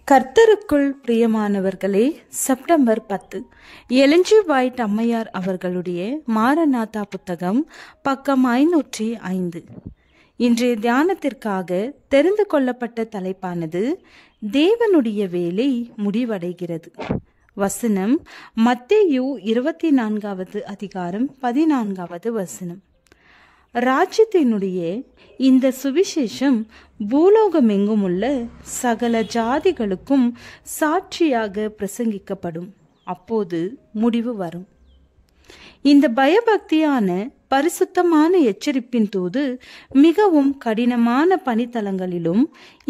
கர்த்தருக்குள் பிரியமானவர்களே, September 10 எலஞ்சி white அம்மையார் அவர்களுடைய மாரநாதா புத்தகம், பக்கம் 505. இன்றைய தியானத்திற்காக தெரிந்து கொள்ளப்பட்ட தலைப்பானது தேவனுடைய வேலை முடிவடைகிறது. வசனம் மத்தேயு 24வது அதிகாரம் 14வது வசனம். ராஜ்யத்தினுடைய இந்த சுவிசேஷம் பூலோகமெங்கும் உள்ள சகல ஜாதிகளுக்கும் சாட்சியாக பிரசங்கிக்கப்படும். அப்போது முடிவு வரும். இந்த பயபக்தியான பரிசுத்தமான எச்சரிப்பின் தூது மிகவும் கடினமான பணித்தலங்களிலும்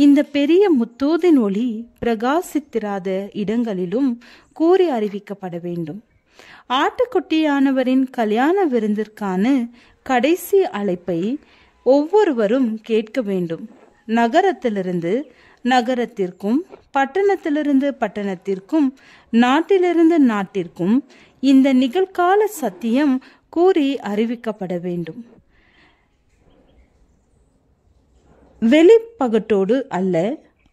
இந்த பெரிய முத்தூதின் ஒளி பிரகாசித்திராத இடங்களிலும் கூறி அறிவிக்கப்பட வேண்டும். ஆட்டுக்குட்டியானவரின் கல்யாண விருந்திற்கான கடைசி அழைப்பை ஒவ்வொருவரும் கேட்க வேண்டும். நகரத்திலிருந்து நகரத்திற்கும், பட்டணத்திலிருந்து பட்டணத்திற்கும், நாட்டிலிருந்து நாட்டிற்கும் இந்த நிகழ்கால சத்தியம் கூறி அறிவிக்கப்பட வேண்டும். வெளிப்பகட்டோடு அல்ல,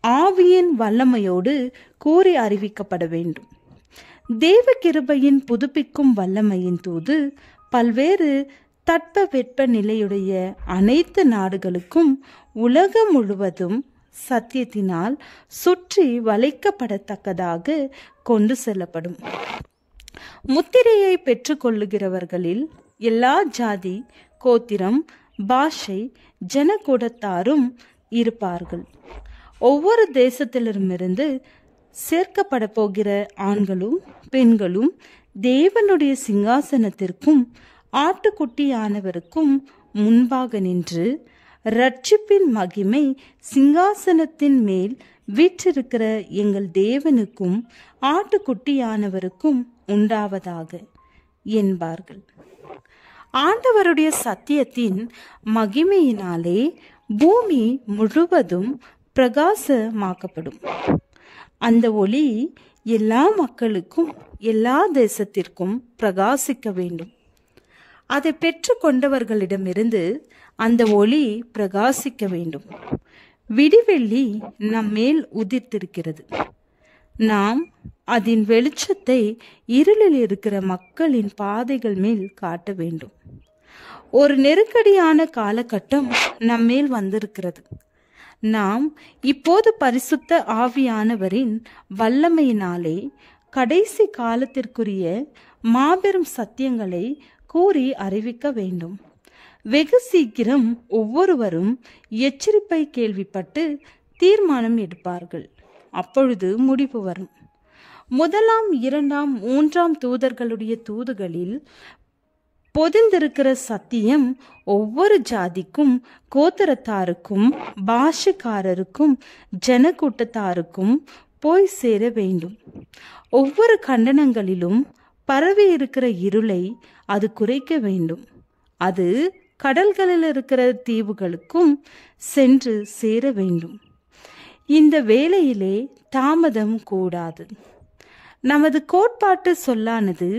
ஆவியின் வல்லமையோடு கூறி அறிவிக்கப்பட வேண்டும். தேவ கிருபையின் புதுப்பிக்கும் வல்லமையின் தூது பல்வேறு தட்ப வெப்ப நிலையுடைய அனைத்து நாடுகளுக்கும் உலகம் முழுவதும் சத்தியத்தினால் சுற்றி வளைக்கப்படத்தக்கதாக கொண்டு செல்லப்படும். முத்திரையை பெற்றுக்கொள்ளுகிறவர்களில் எல்லா ஜாதி, கோத்திரம், பாஷை, ஜனக்கூடத்தாரும் இருப்பார்கள். ஒவ்வொரு தேசத்திலிருமிருந்து சேர்க்கப்பட போகிற ஆண்களும் பெண்களும் தேவனுடைய சிங்காசனத்திற்கும் ஆட்டுக்குட்டியானவருக்கும் முன்பாக நின்று ரட்சிப்பின் மகிமை சிங்காசனத்தின் மேல் வீற்றிருக்கிற எங்கள் தேவனுக்கும் ஆட்டுக்குட்டியானவருக்கும் உண்டாவதாக என்பார்கள். ஆண்டவருடைய சத்தியத்தின் மகிமையினாலே பூமி முழுவதும் பிரகாசமாக்கப்படும். அந்த ஒளி எல்லா மக்களுக்கும் எல்லா தேசத்திற்கும் பிரகாசிக்க வேண்டும். அதை பெற்று கொண்டவர்களிடமிருந்து அந்த ஒளி பிரகாசிக்க வேண்டும். விடிவெள்ளி நம்மேல் உதிர்த்திருக்கிறது. நாம் அதன் வெளிச்சத்தை இருளில் இருக்கிற மக்களின் பாதைகள் மேல் காட்ட வேண்டும். ஒரு நெருக்கடியான காலகட்டம் நம்மேல் வந்திருக்கிறது. நாம் இப்போது பரிசுத்த ஆவியானவரின் வல்லமையினாலே கடைசி காலத்திற்குரிய மாபெரும் சத்தியங்களை கூறி அறிவிக்க வேண்டும். வெகு சீக்கிரம் ஒவ்வொருவரும் எச்சரிப்பை கேள்விப்பட்டு தீர்மானம் எடுப்பார்கள். அப்பொழுது முடிவு வரும். 1ஆம் 2ஆம் 3ஆம் தூதர்களுடைய தூதுகளில் பொதிந்திருக்கிற சத்தியம் ஒவ்வொரு ஜாதிக்கும், கோத்திரத்தாருக்கும், பாஷைக்காரருக்கும், ஜனக்கூட்டத்தாருக்கும் போய் சேர வேண்டும். ஒவ்வொரு கண்டனங்களிலும் பரவி இருக்கிற இருளை அது குறைக்க வேண்டும். அது கடல்களில் இருக்கிற தீவுகளுக்கும் சென்று சேர வேண்டும். இந்த வேளையிலே தாமதம் கூடாது. நமது கோட்பாட்டு சொல்லானது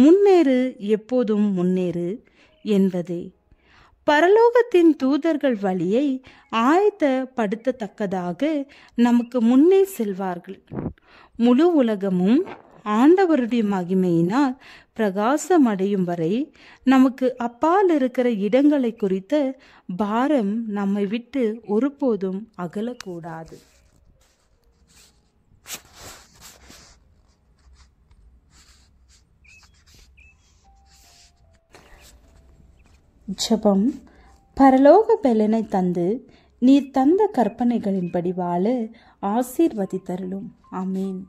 முன்னேறு, எப்போதும் முன்னேறு என்பதே. பரலோகத்தின் தூதர்கள் வழியை ஆயத்தப்படுத்தத்தக்கதாக நமக்கு முன்னே செல்வார்கள். முழு உலகமும் ஆண்டவருடைய மகிமையினால் பிரகாசம் அடையும் வரை நமக்கு அப்பால் இருக்கிற இடங்களை குறித்த பாரம் நம்மை விட்டு ஒருபோதும் அகலக்கூடாது. ஜெபம். பரலோக பெலனை தந்து நீர் தந்த கற்பனைகளின்படி வாழ ஆசீர்வதித்தருளும். ஆமேன்.